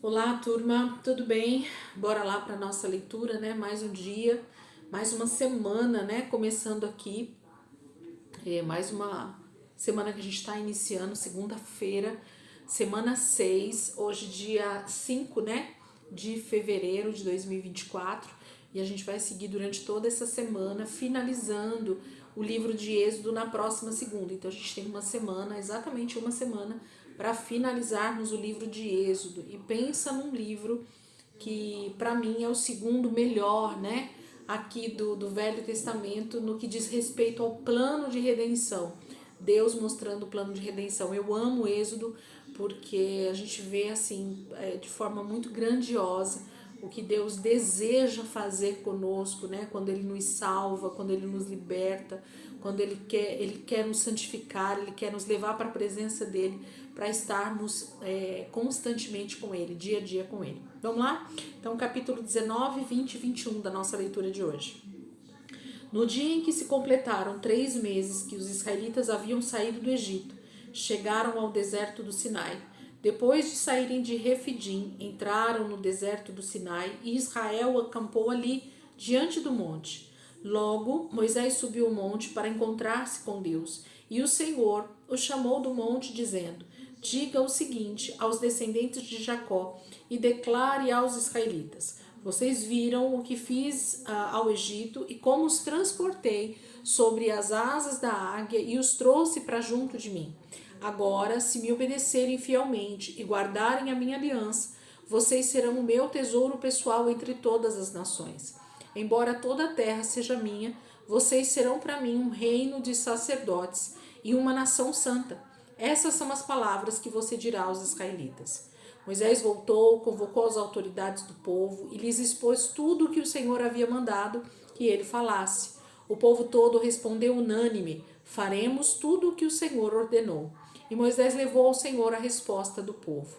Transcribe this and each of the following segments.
Olá, turma, tudo bem? Bora lá para nossa leitura, né? Mais um dia, mais uma semana, né? Começando aqui, mais uma semana que a gente está iniciando, segunda-feira, semana 6, hoje dia 5, né? De fevereiro de 2024, e a gente vai seguir durante toda essa semana, finalizando o livro de Êxodo na próxima segunda. Então a gente tem uma semana, exatamente uma semana, para finalizarmos o livro de Êxodo. E pensa num livro que para mim é o segundo melhor, né? Aqui do Velho Testamento no que diz respeito ao plano de redenção. Deus mostrando o plano de redenção. Eu amo o Êxodo porque a gente vê assim de forma muito grandiosa o que Deus deseja fazer conosco, né? Quando Ele nos salva, quando Ele nos liberta, quando Ele quer nos santificar, Ele quer nos levar para a presença dEle, para estarmos constantemente com Ele, dia a dia com Ele. Vamos lá? Então, capítulo 19, 20 e 21 da nossa leitura de hoje. No dia em que se completaram 3 meses que os israelitas haviam saído do Egito, chegaram ao deserto do Sinai. Depois de saírem de Refidim, entraram no deserto do Sinai e Israel acampou ali, diante do monte. Logo, Moisés subiu o monte para encontrar-se com Deus, e o Senhor o chamou do monte, dizendo: Diga o seguinte aos descendentes de Jacó e declare aos israelitas: Vocês viram o que fiz ao Egito e como os transportei sobre as asas da águia e os trouxe para junto de mim. Agora, se me obedecerem fielmente e guardarem a minha aliança, vocês serão o meu tesouro pessoal entre todas as nações. Embora toda a terra seja minha, vocês serão para mim um reino de sacerdotes e uma nação santa. Essas são as palavras que você dirá aos israelitas. Moisés voltou, convocou as autoridades do povo e lhes expôs tudo o que o Senhor havia mandado que ele falasse. O povo todo respondeu unânime: Faremos tudo o que o Senhor ordenou. E Moisés levou ao Senhor a resposta do povo.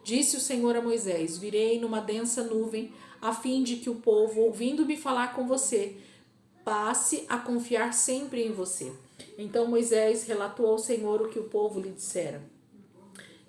Disse o Senhor a Moisés: Virei numa densa nuvem, a fim de que o povo, ouvindo-me falar com você, passe a confiar sempre em você. Então Moisés relatou ao Senhor o que o povo lhe dissera.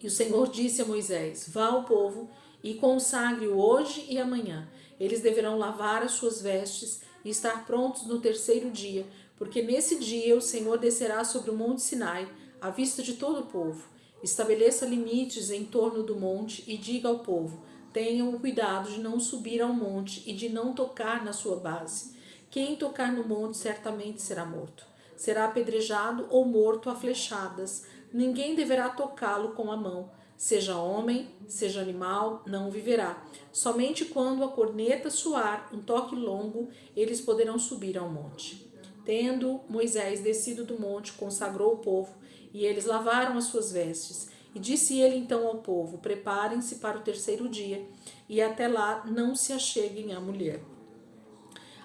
E o Senhor disse a Moisés: Vá ao povo e consagre-o hoje e amanhã. Eles deverão lavar as suas vestes e estar prontos no terceiro dia, porque nesse dia o Senhor descerá sobre o monte Sinai, à vista de todo o povo. Estabeleça limites em torno do monte e diga ao povo: Tenham o cuidado de não subir ao monte e de não tocar na sua base. Quem tocar no monte certamente será morto. Será apedrejado ou morto a flechadas. Ninguém deverá tocá-lo com a mão. Seja homem, seja animal, não viverá. Somente quando a corneta soar um toque longo, eles poderão subir ao monte. Tendo Moisés descido do monte, consagrou o povo, e eles lavaram as suas vestes. E disse ele então ao povo: Preparem-se para o terceiro dia, e até lá não se acheguem à mulher.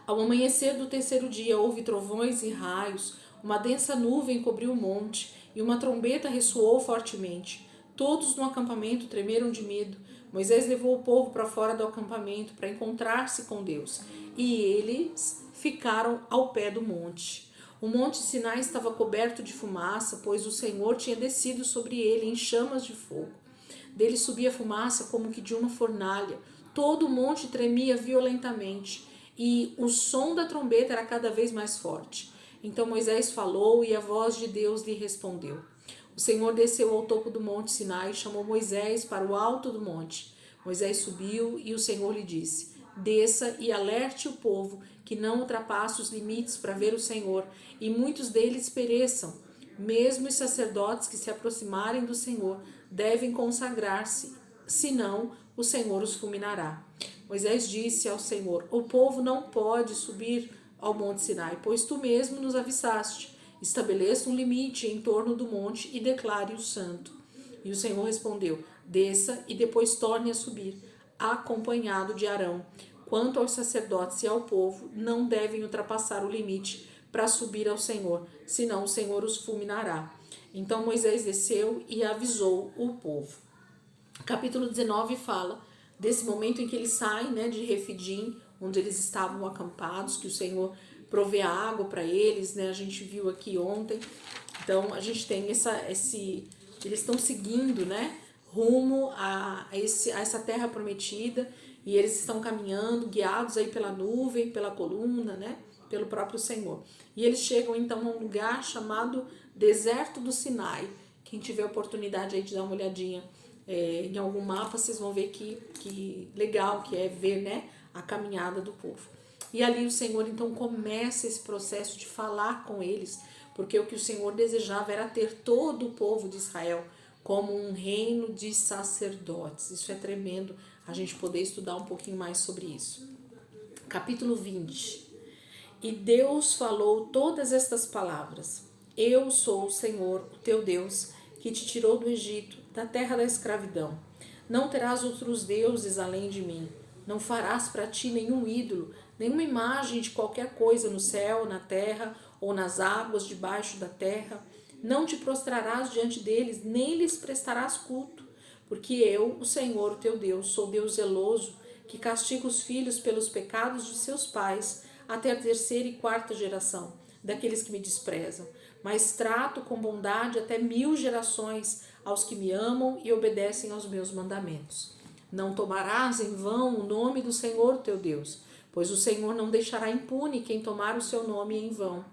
Ao amanhecer do terceiro dia houve trovões e raios, uma densa nuvem cobriu o monte e uma trombeta ressoou fortemente. Todos no acampamento tremeram de medo. Moisés levou o povo para fora do acampamento para encontrar-se com Deus, e eles ficaram ao pé do monte. O monte Sinai estava coberto de fumaça, pois o Senhor tinha descido sobre ele em chamas de fogo. Dele subia fumaça como que de uma fornalha. Todo o monte tremia violentamente e o som da trombeta era cada vez mais forte. Então Moisés falou e a voz de Deus lhe respondeu. O Senhor desceu ao topo do monte Sinai e chamou Moisés para o alto do monte. Moisés subiu e o Senhor lhe disse: Desça e alerte o povo que não ultrapasse os limites para ver o Senhor, e muitos deles pereçam. Mesmo os sacerdotes que se aproximarem do Senhor devem consagrar-se, senão o Senhor os fulminará. Moisés disse ao Senhor: O povo não pode subir ao monte Sinai, pois tu mesmo nos avisaste. Estabeleça um limite em torno do monte e declare-o santo. E o Senhor respondeu: Desça e depois torne a subir, acompanhado de Arão. Quanto aos sacerdotes e ao povo, não devem ultrapassar o limite para subir ao Senhor, senão o Senhor os fulminará. Então Moisés desceu e avisou o povo. Capítulo 19 fala desse momento em que eles saem, né, de Refidim, onde eles estavam acampados, que o Senhor provê a água para eles, né? A gente viu aqui ontem. Então a gente tem eles estão seguindo, né, rumo a essa terra prometida, e eles estão caminhando, guiados aí pela nuvem, pela coluna, né? Pelo próprio Senhor. E eles chegam então a um lugar chamado Deserto do Sinai. Quem tiver oportunidade aí de dar uma olhadinha em algum mapa, vocês vão ver que legal que é ver, né, a caminhada do povo. E ali o Senhor então começa esse processo de falar com eles, porque o que o Senhor desejava era ter todo o povo de Israel como um reino de sacerdotes. Isso é tremendo, a gente poder estudar um pouquinho mais sobre isso. Capítulo 20. E Deus falou todas estas palavras: Eu sou o Senhor, o teu Deus, que te tirou do Egito, da terra da escravidão. Não terás outros deuses além de mim. Não farás para ti nenhum ídolo, nenhuma imagem de qualquer coisa no céu, na terra ou nas águas debaixo da terra. Não te prostrarás diante deles, nem lhes prestarás culto, porque eu, o Senhor, o teu Deus, sou Deus zeloso, que castiga os filhos pelos pecados de seus pais, até a terceira e quarta geração daqueles que me desprezam, mas trato com bondade até 1000 gerações aos que me amam e obedecem aos meus mandamentos. Não tomarás em vão o nome do Senhor teu Deus, pois o Senhor não deixará impune quem tomar o seu nome em vão.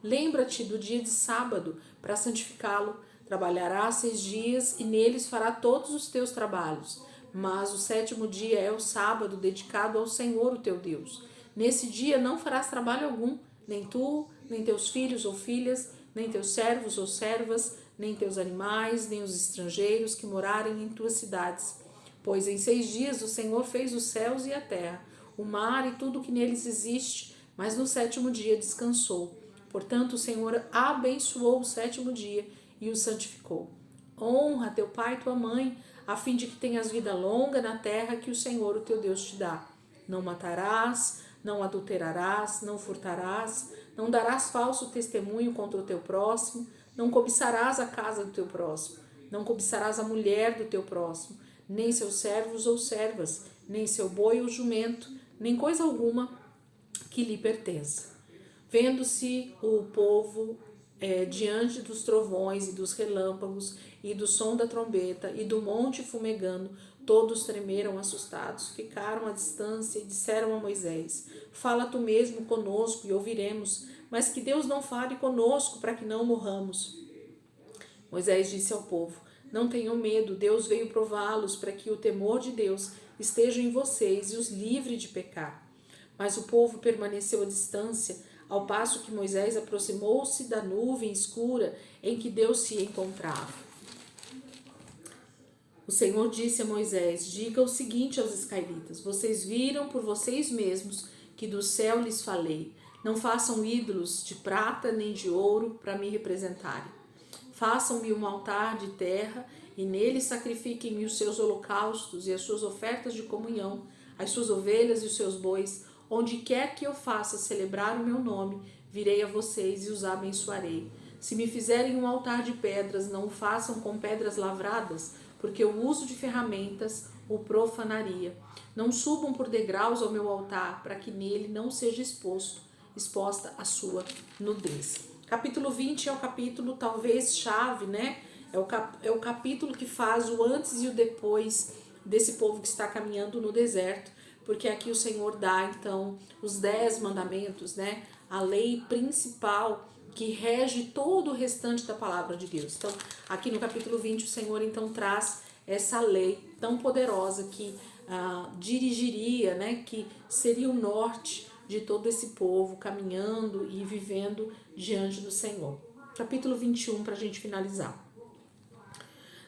Lembra-te do dia de sábado para santificá-lo. Trabalharás 6 dias e neles fará todos os teus trabalhos. Mas o 7º dia é o sábado dedicado ao Senhor, o teu Deus. Nesse dia não farás trabalho algum, nem tu, nem teus filhos ou filhas, nem teus servos ou servas, nem teus animais, nem os estrangeiros que morarem em tuas cidades. Pois em 6 dias o Senhor fez os céus e a terra, o mar e tudo que neles existe, mas no 7º dia descansou. Portanto, o Senhor abençoou o 7º dia e o santificou. Honra teu pai e tua mãe, a fim de que tenhas vida longa na terra que o Senhor, o teu Deus, te dá. Não matarás, não adulterarás, não furtarás, não darás falso testemunho contra o teu próximo, não cobiçarás a casa do teu próximo, não cobiçarás a mulher do teu próximo, nem seus servos ou servas, nem seu boi ou jumento, nem coisa alguma que lhe pertença. Vendo-se o povo diante dos trovões e dos relâmpagos e do som da trombeta e do monte fumegando, todos tremeram assustados, ficaram à distância e disseram a Moisés: Fala tu mesmo conosco e ouviremos, mas que Deus não fale conosco para que não morramos. Moisés disse ao povo: Não tenham medo, Deus veio prová-los para que o temor de Deus esteja em vocês e os livre de pecar. Mas o povo permaneceu à distância, ao passo que Moisés aproximou-se da nuvem escura em que Deus se encontrava. O Senhor disse a Moisés: Diga o seguinte aos israelitas: Vocês viram por vocês mesmos que do céu lhes falei. Não façam ídolos de prata nem de ouro para me representarem. Façam-me um altar de terra e nele sacrifiquem-me os seus holocaustos e as suas ofertas de comunhão, as suas ovelhas e os seus bois. Onde quer que eu faça celebrar o meu nome, virei a vocês e os abençoarei. Se me fizerem um altar de pedras, não o façam com pedras lavradas, porque o uso de ferramentas o profanaria. Não subam por degraus ao meu altar, para que nele não seja exposta a sua nudez. Capítulo 20 é o capítulo talvez chave, né? É o capítulo que faz o antes e o depois desse povo que está caminhando no deserto, porque aqui o Senhor dá então os 10 mandamentos, né? A lei principal que rege todo o restante da palavra de Deus. Então, aqui no capítulo 20, o Senhor então traz essa lei tão poderosa que dirigiria, né? Que seria o norte de todo esse povo caminhando e vivendo diante do Senhor. Capítulo 21, para a gente finalizar.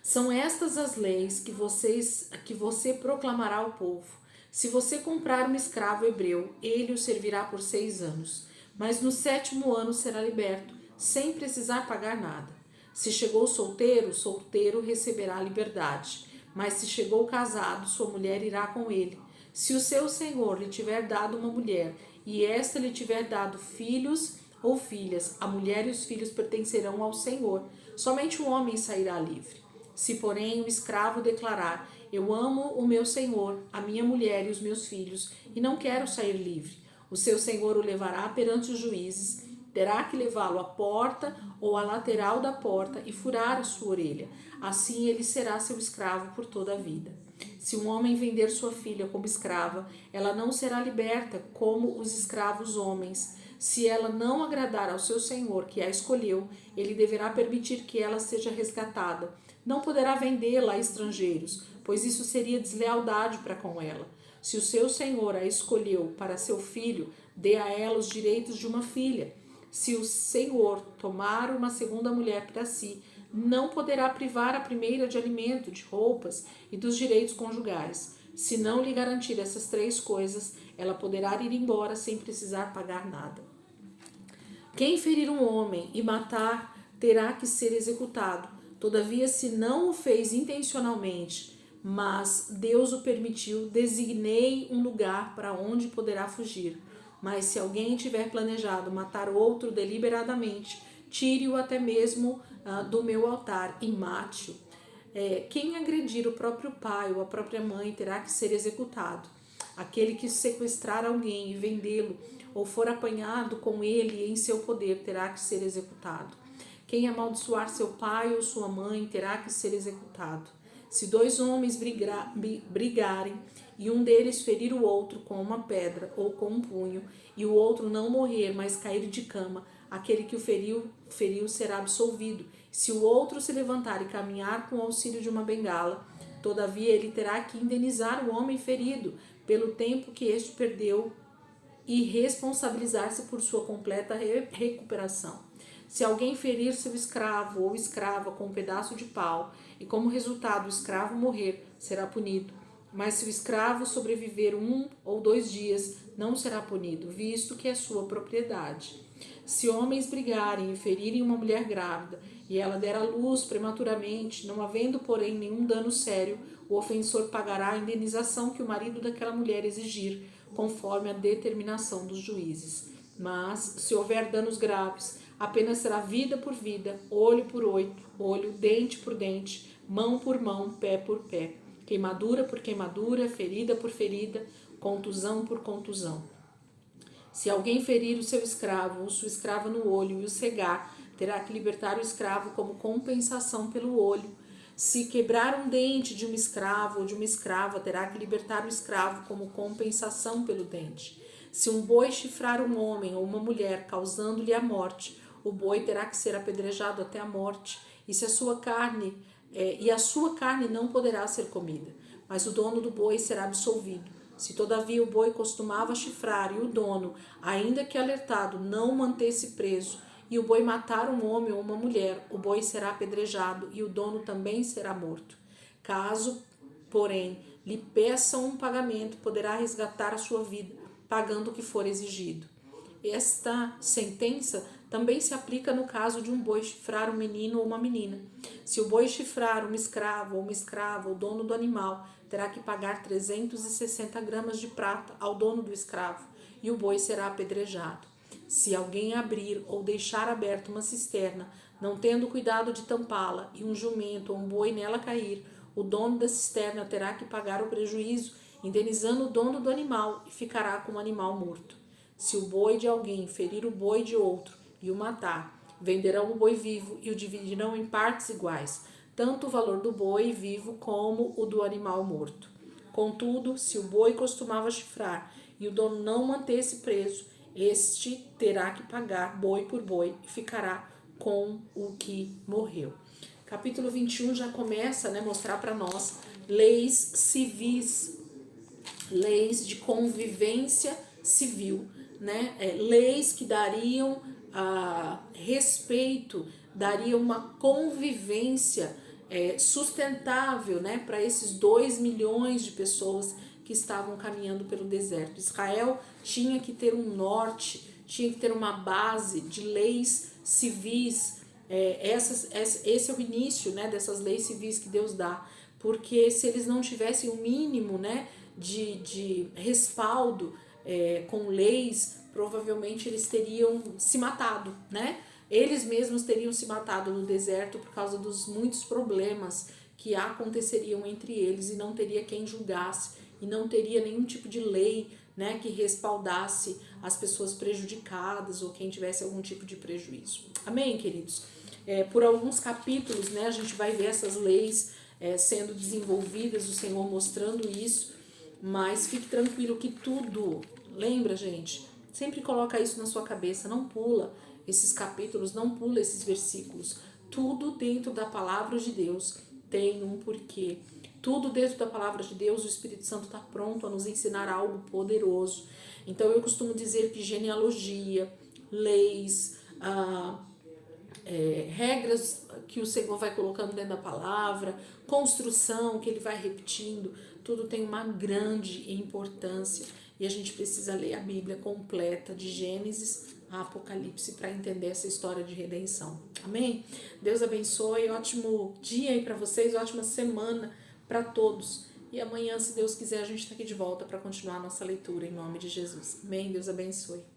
São estas as leis que você proclamará ao povo. Se você comprar um escravo hebreu, ele o servirá por 6 anos, mas no 7º ano será liberto, sem precisar pagar nada. Se chegou solteiro, solteiro receberá liberdade, mas se chegou casado, sua mulher irá com ele. Se o seu senhor lhe tiver dado uma mulher, e esta lhe tiver dado filhos ou filhas, a mulher e os filhos pertencerão ao senhor, somente o homem sairá livre. Se, porém, o escravo declarar: Eu amo o meu senhor, a minha mulher e os meus filhos, e não quero sair livre, o seu senhor o levará perante os juízes, terá que levá-lo à porta ou à lateral da porta e furar a sua orelha. Assim ele será seu escravo por toda a vida. Se um homem vender sua filha como escrava, ela não será liberta como os escravos homens. Se ela não agradar ao seu senhor, que a escolheu, ele deverá permitir que ela seja resgatada. Não poderá vendê-la a estrangeiros, pois isso seria deslealdade para com ela. Se o seu senhor a escolheu para seu filho, dê a ela os direitos de uma filha. Se o senhor tomar uma segunda mulher para si, não poderá privar a primeira de alimento, de roupas e dos direitos conjugais. Se não lhe garantir essas 3 coisas, ela poderá ir embora sem precisar pagar nada. Quem ferir um homem e matar terá que ser executado. Todavia, se não o fez intencionalmente, mas Deus o permitiu, designei um lugar para onde poderá fugir. Mas se alguém tiver planejado matar outro deliberadamente, tire-o até mesmo do meu altar e mate-o. Quem agredir o próprio pai ou a própria mãe terá que ser executado. Aquele que sequestrar alguém e vendê-lo ou for apanhado com ele em seu poder terá que ser executado. Quem amaldiçoar seu pai ou sua mãe terá que ser executado. Se 2 homens brigarem e um deles ferir o outro com uma pedra ou com um punho, e o outro não morrer, mas cair de cama, aquele que o feriu será absolvido. Se o outro se levantar e caminhar com o auxílio de uma bengala, todavia ele terá que indenizar o homem ferido pelo tempo que este perdeu e responsabilizar-se por sua completa recuperação. Se alguém ferir seu escravo ou escrava com um pedaço de pau e como resultado o escravo morrer, será punido. Mas se o escravo sobreviver 1 ou 2 dias, não será punido, visto que é sua propriedade. Se homens brigarem e ferirem uma mulher grávida e ela der à luz prematuramente, não havendo, porém, nenhum dano sério, o ofensor pagará a indenização que o marido daquela mulher exigir, conforme a determinação dos juízes. Mas, se houver danos graves, apenas será vida por vida, olho por olho, dente por dente, mão por mão, pé por pé, queimadura por queimadura, ferida por ferida, contusão por contusão. Se alguém ferir o seu escravo ou sua escrava no olho e o cegar, terá que libertar o escravo como compensação pelo olho. Se quebrar um dente de um escravo ou de uma escrava, terá que libertar o escravo como compensação pelo dente. Se um boi chifrar um homem ou uma mulher, causando-lhe a morte, o boi terá que ser apedrejado até a morte, e a sua carne não poderá ser comida, mas o dono do boi será absolvido. Se todavia o boi costumava chifrar e o dono, ainda que alertado, não o mantesse preso, e o boi matar um homem ou uma mulher, o boi será apedrejado e o dono também será morto. Caso, porém, lhe peçam um pagamento, poderá resgatar a sua vida, pagando o que for exigido. Esta sentença também se aplica no caso de um boi chifrar um menino ou uma menina. Se o boi chifrar um escravo ou uma escrava, o dono do animal terá que pagar 360 gramas de prata ao dono do escravo, e o boi será apedrejado. Se alguém abrir ou deixar aberta uma cisterna, não tendo cuidado de tampá-la, e um jumento ou um boi nela cair, o dono da cisterna terá que pagar o prejuízo, indenizando o dono do animal, e ficará com o animal morto. Se o boi de alguém ferir o boi de outro e o matar, venderão o boi vivo e o dividirão em partes iguais, tanto o valor do boi vivo como o do animal morto. Contudo, se o boi costumava chifrar e o dono não mantesse preso, este terá que pagar boi por boi e ficará com o que morreu. Capítulo 21 já começa a mostrar para nós leis civis, leis de convivência civil, leis que dariam respeito, dariam uma convivência sustentável, para esses 2 milhões de pessoas que estavam caminhando pelo deserto. Israel tinha que ter um norte, tinha que ter uma base de leis civis. Esse é o início, dessas leis civis que Deus dá, porque se eles não tivessem o mínimo, de respaldo com leis, provavelmente eles teriam se matado, Eles mesmos teriam se matado no deserto por causa dos muitos problemas que aconteceriam entre eles, e não teria quem julgasse, e não teria nenhum tipo de lei né, que respaldasse as pessoas prejudicadas ou quem tivesse algum tipo de prejuízo. Amém, queridos? Por alguns capítulos, né, a gente vai ver essas leis sendo desenvolvidas, o Senhor mostrando isso, mas fique tranquilo que tudo, lembra, gente, sempre coloca isso na sua cabeça, não pula esses capítulos, não pula esses versículos. Tudo dentro da palavra de Deus tem um porquê. Tudo dentro da palavra de Deus, o Espírito Santo está pronto a nos ensinar algo poderoso. Então eu costumo dizer que genealogia, leis, regras que o Senhor vai colocando dentro da palavra, construção que Ele vai repetindo, tudo tem uma grande importância e a gente precisa ler a Bíblia completa, de Gênesis a Apocalipse, para entender essa história de redenção. Amém? Deus abençoe, ótimo dia aí para vocês, ótima semana para todos. E amanhã, se Deus quiser, a gente está aqui de volta para continuar a nossa leitura em nome de Jesus. Amém? Deus abençoe.